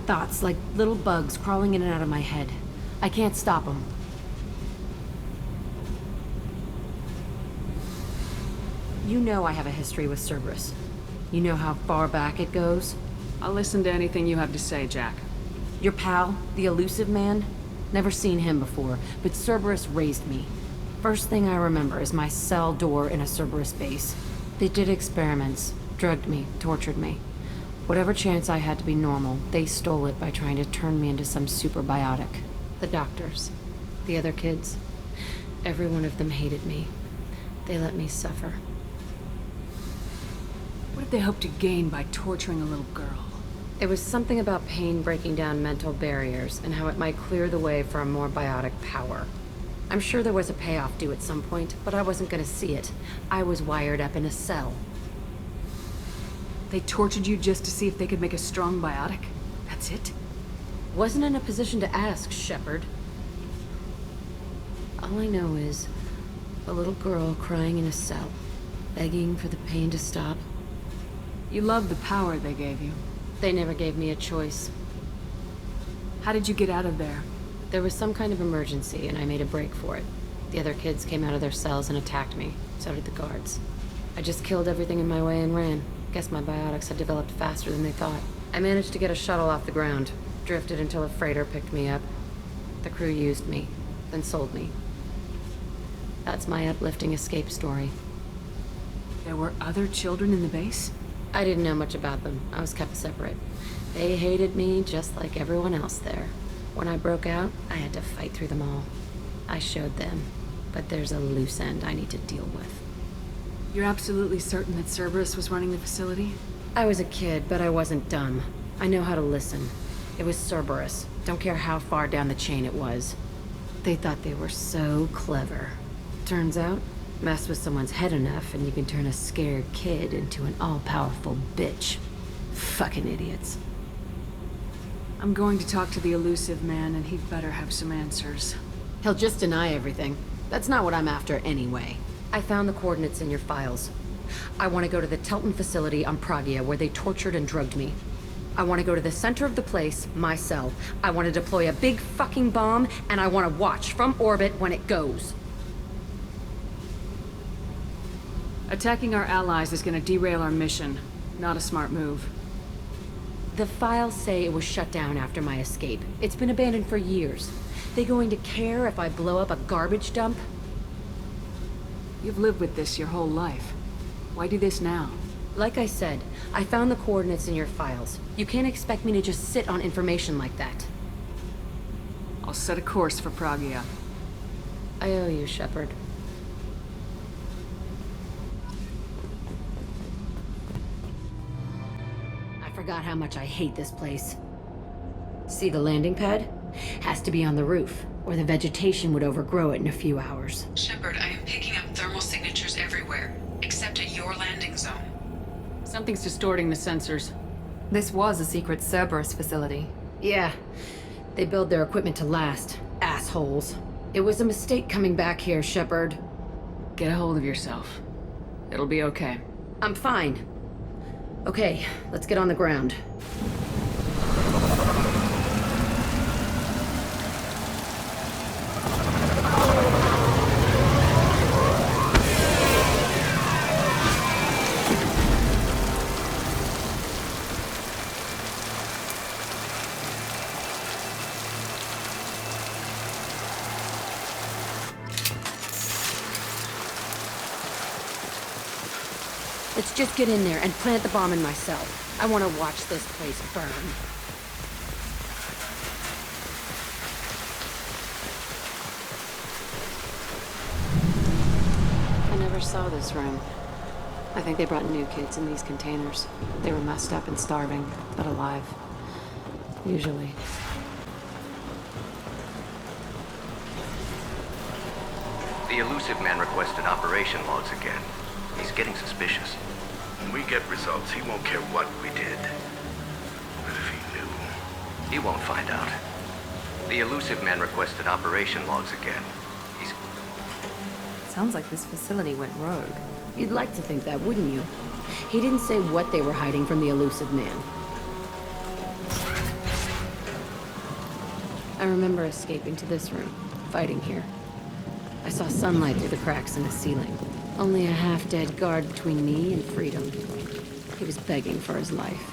thoughts like little bugs crawling in and out of my head. I can't stop them. You know I have a history with Cerberus. You know how far back it goes? I'll listen to anything you have to say, Jack. Your pal, the Elusive Man? Never seen him before, but Cerberus raised me. First thing I remember is my cell door in a Cerberus base. They did experiments, drugged me, tortured me. Whatever chance I had to be normal, they stole it by trying to turn me into some superbiotic. The doctors, the other kids, every one of them hated me. They let me suffer. What did they hope to gain by torturing a little girl? It was something about pain breaking down mental barriers and how it might clear the way for a more biotic power. I'm sure there was a payoff due at some point, but I wasn't gonna see it. I was wired up in a cell. They tortured you just to see if they could make a strong biotic? That's it? Wasn't in a position to ask, Shepard. All I know is a little girl crying in a cell, begging for the pain to stop. You loved the power they gave you. They never gave me a choice. How did you get out of there? There was some kind of emergency, and I made a break for it. The other kids came out of their cells and attacked me. So did the guards. I just killed everything in my way and ran. Guess my biotics had developed faster than they thought. I managed to get a shuttle off the ground. Drifted until a freighter picked me up. The crew used me, then sold me. That's my uplifting escape story. There were other children in the base? I didn't know much about them. I was kept separate. They hated me just like everyone else there. When I broke out, I had to fight through them all. I showed them, but there's a loose end I need to deal with. You're absolutely certain that Cerberus was running the facility? I was a kid, but I wasn't dumb. I know how to listen. It was Cerberus. Don't care how far down the chain it was. They thought they were so clever. Turns out, mess with someone's head enough and you can turn a scared kid into an all-powerful bitch. Fucking idiots. I'm going to talk to the Elusive Man, and he'd better have some answers. He'll just deny everything. That's not what I'm after anyway. I found the coordinates in your files. I want to go to the Telton facility on Pragia where they tortured and drugged me. I want to go to the center of the place, my cell. I want to deploy a big fucking bomb, and I want to watch from orbit when it goes. Attacking our allies is going to derail our mission. Not a smart move. The files say it was shut down after my escape. It's been abandoned for years. They going to care if I blow up a garbage dump? You've lived with this your whole life. Why do this now? Like I said, I found the coordinates in your files. You can't expect me to just sit on information like that. I'll set a course for Pragia. I owe you, Shepard. I forgot how much I hate this place. See the landing pad? Has to be on the roof, or the vegetation would overgrow it in a few hours. Shepard, I am picking up thermal signatures everywhere, except at your landing zone. Something's distorting the sensors. This was a secret Cerberus facility. Yeah, they build their equipment to last. Assholes. It was a mistake coming back here, Shepard. Get a hold of yourself. It'll be okay. I'm fine. Okay, let's get on the ground. Let's just get in there and plant the bomb in my cell. I want to watch this place burn. I never saw this room. I think they brought new kids in these containers. They were messed up and starving, but alive. Usually. The Elusive Man requested operation logs again. He's getting suspicious. When we get results, he won't care what we did. But if he knew... He won't find out. The Elusive Man requested operation logs again. He's... Sounds like this facility went rogue. You'd like to think that, wouldn't you? He didn't say what they were hiding from the Elusive Man. I remember escaping to this room, fighting here. I saw sunlight through the cracks in the ceiling. Only a half-dead guard between me and freedom. He was begging for his life.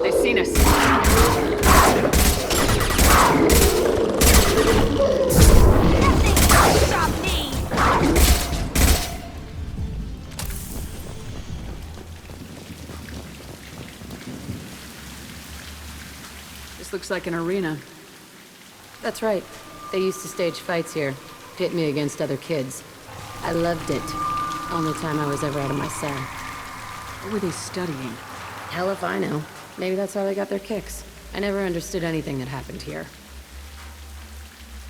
They've seen us. Stop me! This looks like an arena. That's right. They used to stage fights here, pit me against other kids. I loved it. Only time I was ever out of my cell. What were they studying? Hell if I know. Maybe that's how they got their kicks. I never understood anything that happened here.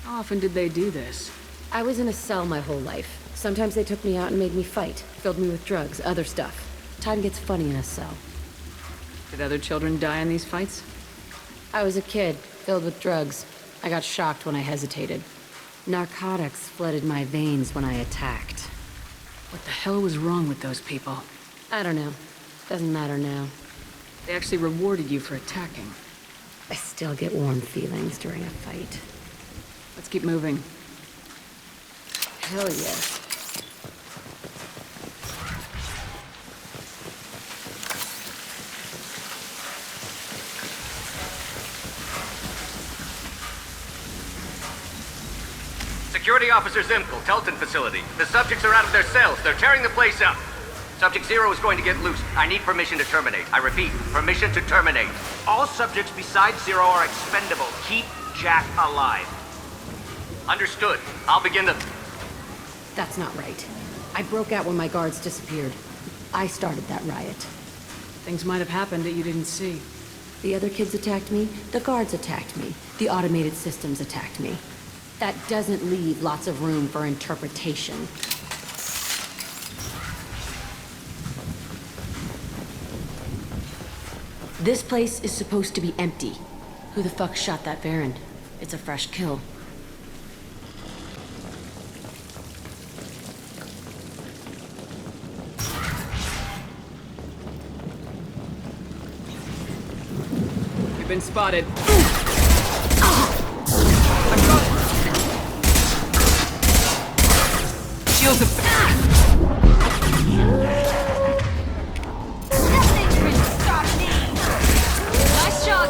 How often did they do this? I was in a cell my whole life. Sometimes they took me out and made me fight, filled me with drugs, other stuff. Time gets funny in a cell. Did other children die in these fights? I was a kid, filled with drugs. I got shocked when I hesitated. Narcotics flooded my veins when I attacked. What the hell was wrong with those people? I don't know. Doesn't matter now. They actually rewarded you for attacking. I still get warm feelings during a fight. Let's keep moving. Hell yes. Security Officer Zimkel, Telton facility. The subjects are out of their cells. They're tearing the place up. Subject Zero is going to get loose. I need permission to terminate. I repeat, permission to terminate. All subjects besides Zero are expendable. Keep Jack alive. Understood. I'll begin the... That's not right. I broke out when my guards disappeared. I started that riot. Things might have happened that you didn't see. The other kids attacked me, the guards attacked me, the automated systems attacked me. That doesn't leave lots of room for interpretation. This place is supposed to be empty. Who the fuck shot that Baron? It's a fresh kill. You've been spotted. Shields of... Nothing can stop me! Nice shot!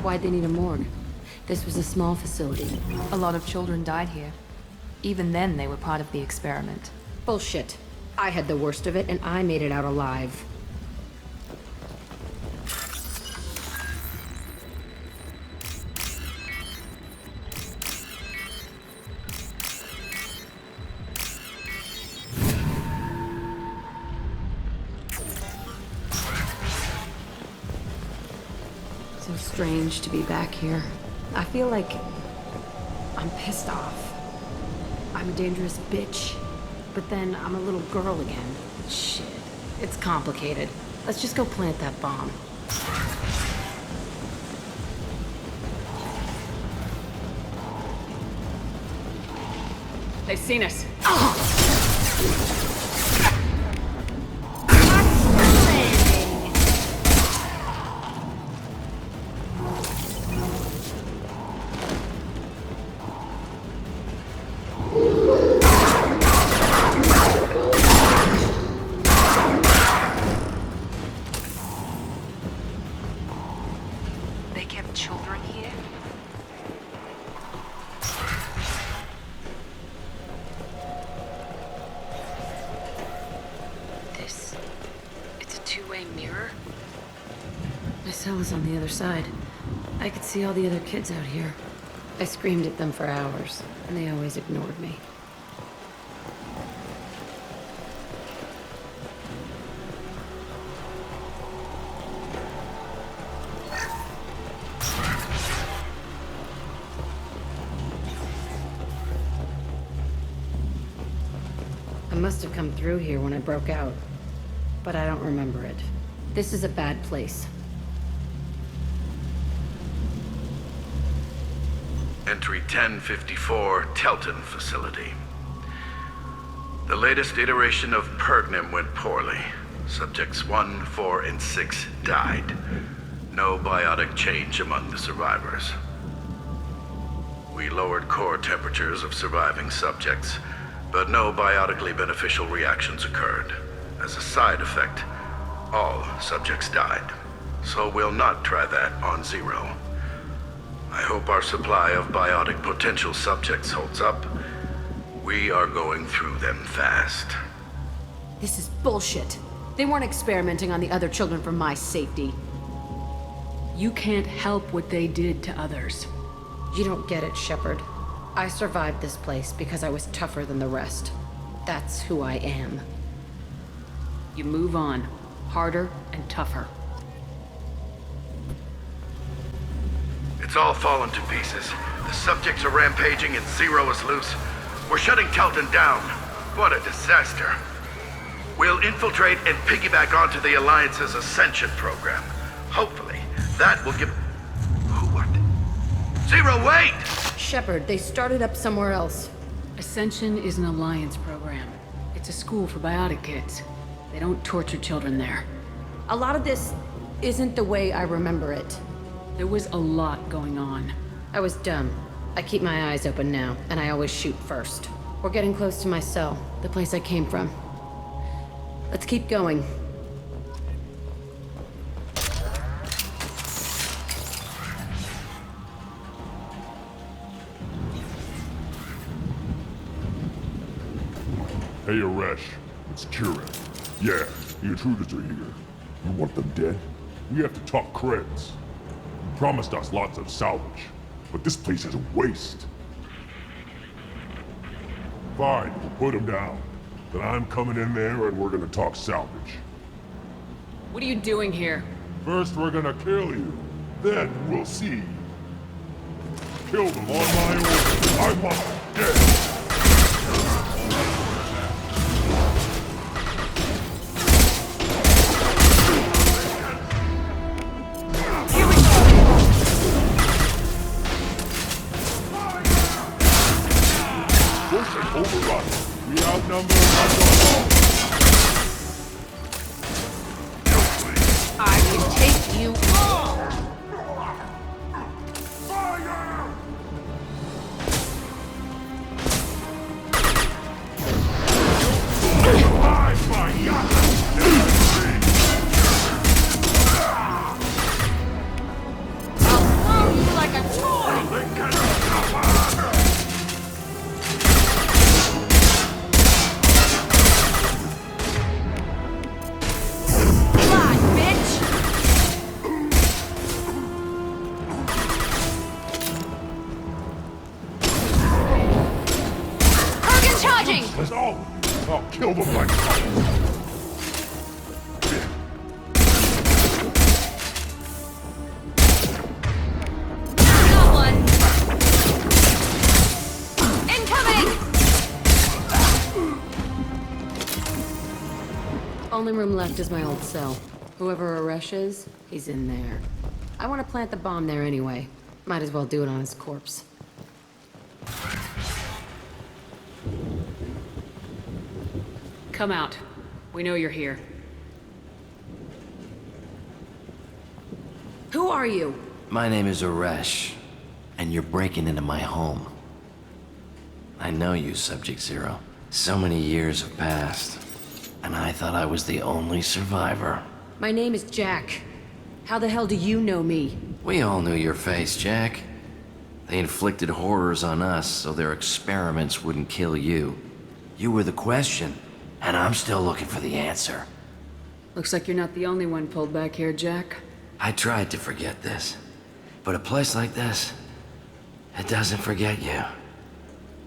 Why'd they need a morgue? This was a small facility. A lot of children died here. Even then, they were part of the experiment. Bullshit. I had the worst of it, and I made it out alive. So strange to be back here. I feel like I'm pissed off. I'm a dangerous bitch. But then I'm a little girl again. Shit. It's complicated. Let's just go plant that bomb. They've seen us. They kept children here? It's a two-way mirror? My cell is on the other side. I could see all the other kids out here. I screamed at them for hours, and they always ignored me. must have come through here when I broke out, but I don't remember it. This is a bad place. Entry 1054, Telton Facility. The latest iteration of Pergnim went poorly. Subjects 1, 4, and 6 died. No biotic change among the survivors. We lowered core temperatures of surviving subjects, but no biotically beneficial reactions occurred. As a side effect, all subjects died. So we'll not try that on Zero. I hope our supply of biotic potential subjects holds up. We are going through them fast. This is bullshit. They weren't experimenting on the other children for my safety. You can't help what they did to others. You don't get it, Shepard. I survived this place because I was tougher than the rest. That's who I am. You move on. Harder and tougher. It's all fallen to pieces. The subjects are rampaging and Zero is loose. We're shutting Telton down. What a disaster. We'll infiltrate and piggyback onto the Alliance's Ascension program. Hopefully, that will give... Who, what? Zero, wait! Shepard, they started up somewhere else. Ascension is an Alliance program. It's a school for biotic kids. They don't torture children there. A lot of this isn't the way I remember it. There was a lot going on. I was dumb. I keep my eyes open now, and I always shoot first. We're getting close to my cell, the place I came from. Let's keep going. Hey, Aresh. It's Kieran. Yeah, the intruders are here. You want them dead? We have to talk creds. You promised us lots of salvage, but this place is a waste. Fine, we'll put them down. Then I'm coming in there and we're gonna talk salvage. What are you doing here? First we're gonna kill you, then we'll see. Kill them on my order. I want them dead. Overrun. We outnumber I can take you all! I'll throw you like a toy! I'll kill them like Got one! Incoming! Only room left is my old cell. Whoever Aresh is, he's in there. I want to plant the bomb there anyway. Might as well do it on his corpse. Come out. We know you're here. Who are you? My name is Aresh, and you're breaking into my home. I know you, Subject Zero. So many years have passed, and I thought I was the only survivor. My name is Jack. How the hell do you know me? We all knew your face, Jack. They inflicted horrors on us so their experiments wouldn't kill you. You were the question, and I'm still looking for the answer. Looks like you're not the only one pulled back here, Jack. I tried to forget this, but a place like this, it doesn't forget you.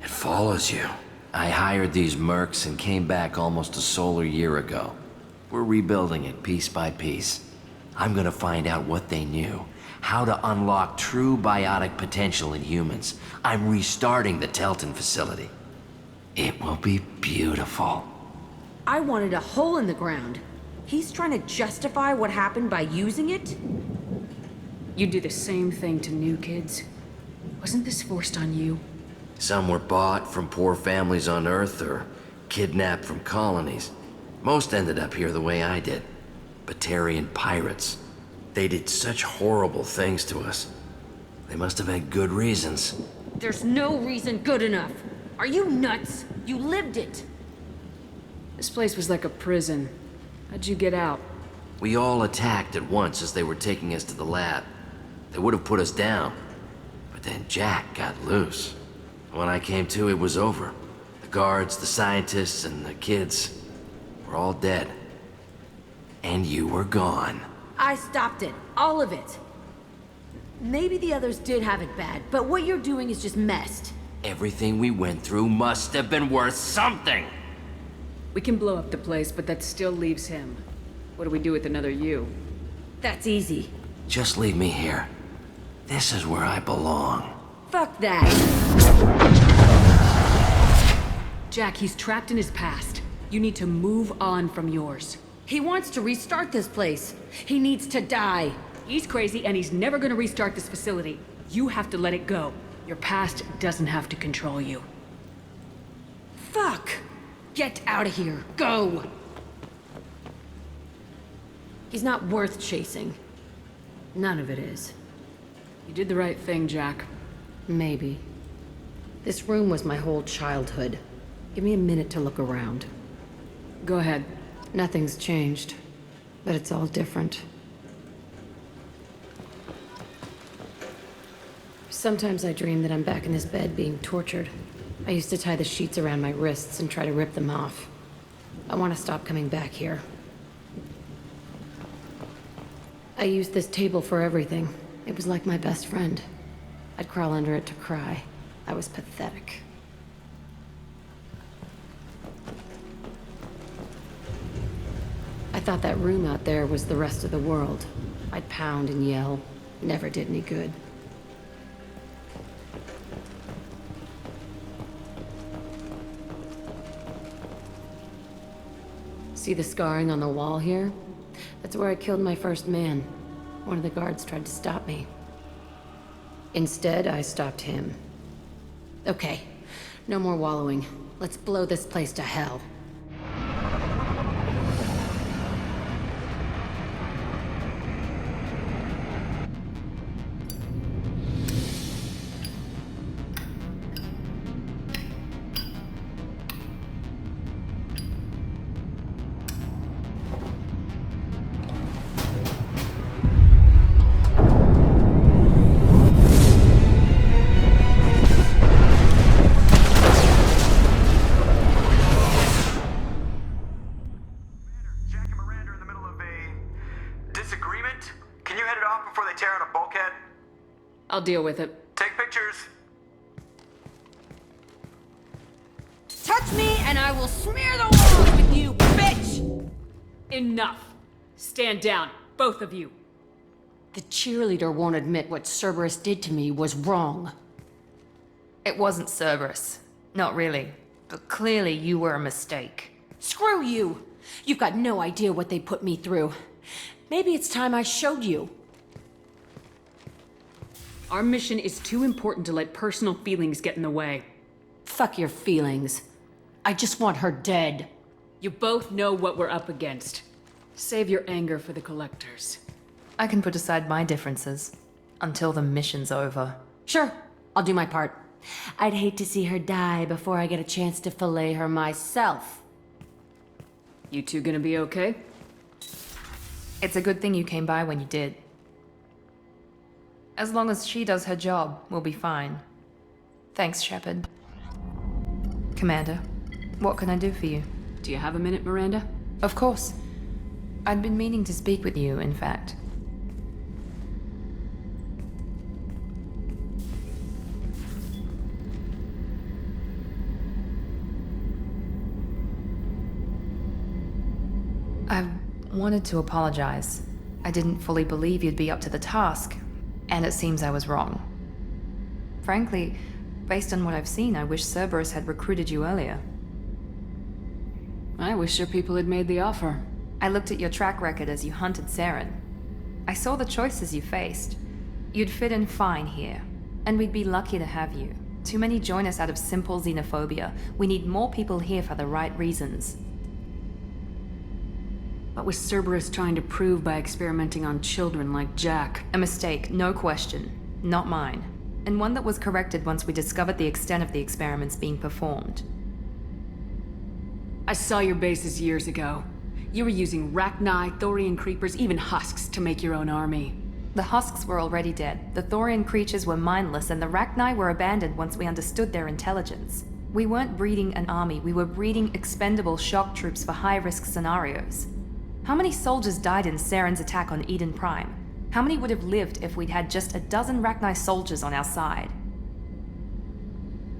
It follows you. I hired these mercs and came back almost a solar year ago. We're rebuilding it piece by piece. I'm gonna find out what they knew, how to unlock true biotic potential in humans. I'm restarting the Telton facility. It will be beautiful. I wanted a hole in the ground. He's trying to justify what happened by using it? You do the same thing to new kids. Wasn't this forced on you? Some were bought from poor families on Earth or kidnapped from colonies. Most ended up here the way I did. Batarian pirates. They did such horrible things to us. They must have had good reasons. There's no reason good enough. Are you nuts? You lived it. This place was like a prison. How'd you get out? We all attacked at once as they were taking us to the lab. They would have put us down. But then Jack got loose. When I came to, it was over. The guards, the scientists, and the kids were all dead. And you were gone. I stopped it. All of it. Maybe the others did have it bad, but what you're doing is just messed. Everything we went through must have been worth something! We can blow up the place, but that still leaves him. What do we do with another you? That's easy. Just leave me here. This is where I belong. Fuck that. Jack, he's trapped in his past. You need to move on from yours. He wants to restart this place. He needs to die. He's crazy and he's never gonna restart this facility. You have to let it go. Your past doesn't have to control you. Fuck! Get out of here. Go! He's not worth chasing. None of it is. You did the right thing, Jack. Maybe. This room was my whole childhood. Give me a minute to look around. Go ahead. Nothing's changed, but it's all different. Sometimes I dream that I'm back in this bed being tortured. I used to tie the sheets around my wrists and try to rip them off. I want to stop coming back here. I used this table for everything. It was like my best friend. I'd crawl under it to cry. I was pathetic. I thought that room out there was the rest of the world. I'd pound and yell. Never did any good. See the scarring on the wall here? That's where I killed my first man. One of the guards tried to stop me. Instead, I stopped him. Okay, no more wallowing. Let's blow this place to hell. I'll deal with it. Take pictures. Touch me and I will smear the walls with you, bitch! Enough. Stand down, both of you. The cheerleader won't admit what Cerberus did to me was wrong. It wasn't Cerberus. Not really. But clearly you were a mistake. Screw you! You've got no idea what they put me through. Maybe it's time I showed you. Our mission is too important to let personal feelings get in the way. Fuck your feelings. I just want her dead. You both know what we're up against. Save your anger for the collectors. I can put aside my differences until the mission's over. Sure, I'll do my part. I'd hate to see her die before I get a chance to fillet her myself. You two gonna be okay? It's a good thing you came by when you did. As long as she does her job, we'll be fine. Thanks, Shepard. Commander, what can I do for you? Do you have a minute, Miranda? Of course. I'd been meaning to speak with you, in fact. I wanted to apologize. I didn't fully believe you'd be up to the task, and it seems I was wrong. Frankly, based on what I've seen, I wish Cerberus had recruited you earlier. I wish your people had made the offer. I looked at your track record as you hunted Saren. I saw the choices you faced. You'd fit in fine here, and we'd be lucky to have you. Too many join us out of simple xenophobia. We need more people here for the right reasons. What was Cerberus trying to prove by experimenting on children like Jack? A mistake, no question. Not mine. And one that was corrected once we discovered the extent of the experiments being performed. I saw your bases years ago. You were using Rachni, Thorian creepers, even husks to make your own army. The husks were already dead. The Thorian creatures were mindless, and the Rachni were abandoned once we understood their intelligence. We weren't breeding an army, we were breeding expendable shock troops for high-risk scenarios. How many soldiers died in Saren's attack on Eden Prime? How many would have lived if we'd had just a dozen Rachni soldiers on our side?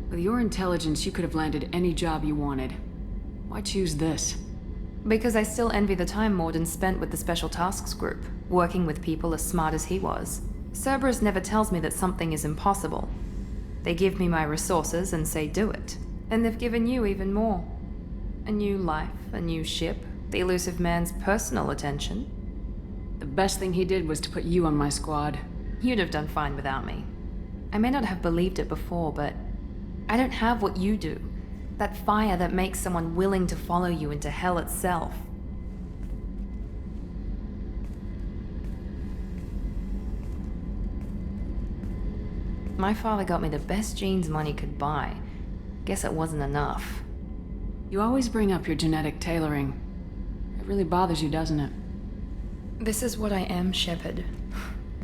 With your intelligence, you could have landed any job you wanted. Why choose this? Because I still envy the time Morden spent with the Special Tasks Group, working with people as smart as he was. Cerberus never tells me that something is impossible. They give me my resources and say do it. And they've given you even more. A new life, a new ship, the elusive man's personal attention. The best thing he did was to put you on my squad. You'd have done fine without me. I may not have believed it before, but I don't have what you do. That fire that makes someone willing to follow you into hell itself. My father got me the best genes money could buy. Guess it wasn't enough. You always bring up your genetic tailoring. It really bothers you, doesn't it? This is what I am, Shepard.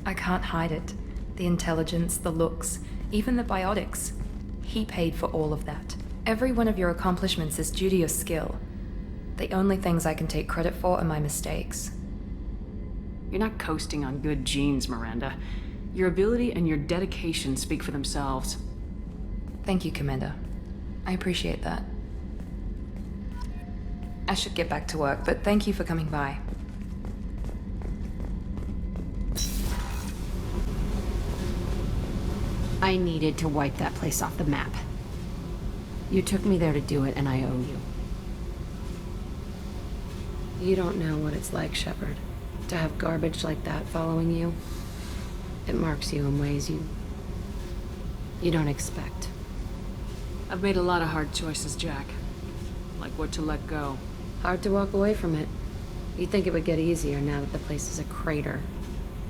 I can't hide it. The intelligence, the looks, even the biotics. He paid for all of that. Every one of your accomplishments is due to your skill. The only things I can take credit for are my mistakes. You're not coasting on good genes, Miranda. Your ability and your dedication speak for themselves. Thank you, Commander. I appreciate that. I should get back to work, but thank you for coming by. I needed to wipe that place off the map. You took me there to do it, and I owe you. You don't know what it's like, Shepard, to have garbage like that following you. It marks you in ways you don't expect. I've made a lot of hard choices, Jack. Like what to let go. Hard to walk away from it. You'd think it would get easier now that the place is a crater.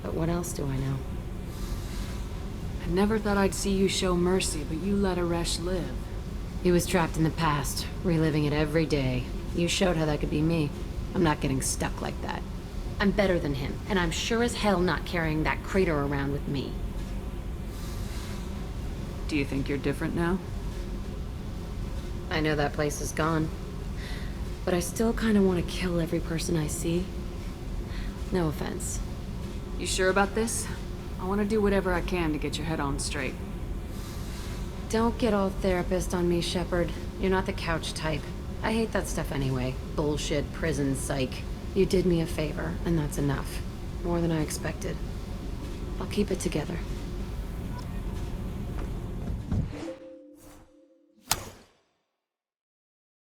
But what else do I know? I never thought I'd see you show mercy, but you let Aresh live. He was trapped in the past, reliving it every day. You showed how that could be me. I'm not getting stuck like that. I'm better than him, and I'm sure as hell not carrying that crater around with me. Do you think you're different now? I know that place is gone. But I still kind of want to kill every person I see. No offense. You sure about this? I want to do whatever I can to get your head on straight. Don't get all therapist on me, Shepard. You're not the couch type. I hate that stuff anyway. Bullshit, prison, psych. You did me a favor, and that's enough. More than I expected. I'll keep it together.